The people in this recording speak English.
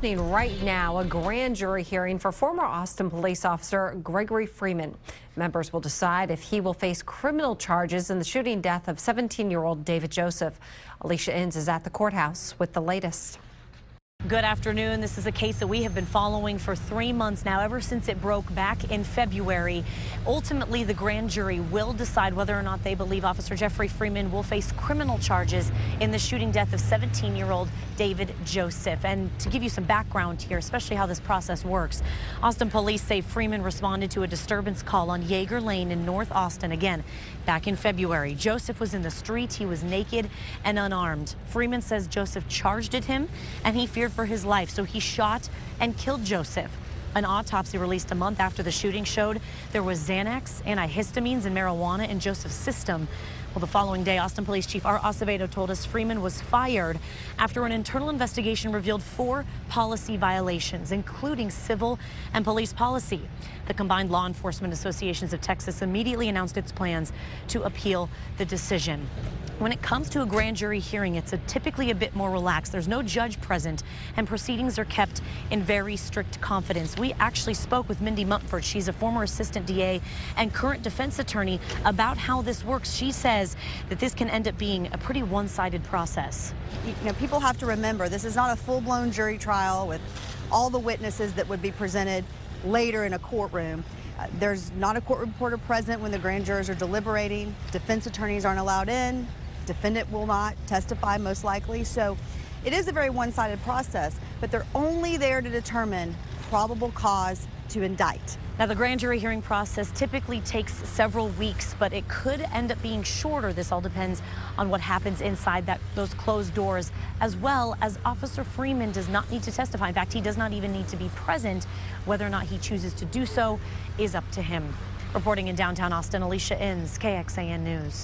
happening right now, a grand jury hearing for former Austin police officer Geoffrey Freeman. Members will decide if he will face criminal charges in the shooting death of 17-year-old David Joseph. Alicia Inns is at the courthouse with the latest. Good afternoon. This is a case that we have been following for 3 months now, ever since it broke back in February. Ultimately, the grand jury will decide whether or not they believe Officer Geoffrey Freeman will face criminal charges in the shooting death of 17-year-old David Joseph. And to give you some background here, especially how this process works, Austin police say Freeman responded to a disturbance call on Yeager Lane in North Austin. Again, back in February, Joseph was in the street. He was naked and unarmed. Freeman says Joseph charged at him and he feared for his life, so he shot and killed Joseph. An autopsy released a month after the shooting showed there was Xanax, antihistamines, and marijuana in Joseph's system. Well, the following day, Austin Police Chief Art Acevedo told us Freeman was fired after an internal investigation revealed 4 policy violations, including civil and police policy. The Combined Law Enforcement Associations of Texas immediately announced its plans to appeal the decision. When it comes to a grand jury hearing, it's typically a bit more relaxed. There's no judge present, and proceedings are kept in very strict confidence. We actually spoke with Mindy Mumford. She's a former assistant DA and current defense attorney about how this works. She says that this can end up being a pretty one-sided process. You know, people have to remember this is not a full-blown jury trial with all the witnesses that would be presented later in a courtroom. There's not a court reporter present when the grand jurors are deliberating. Defense attorneys aren't allowed in. Defendant will not testify, most likely. So it is a very one-sided process, but they're only there to determine probable cause to indict. Now, the grand jury hearing process typically takes several weeks, but it could end up being shorter. This all depends on what happens inside those closed doors, as well as Officer Freeman does not need to testify. In fact, he does not even need to be present. Whether or not he chooses to do so is up to him. Reporting in downtown Austin, Alicia Inns, KXAN News.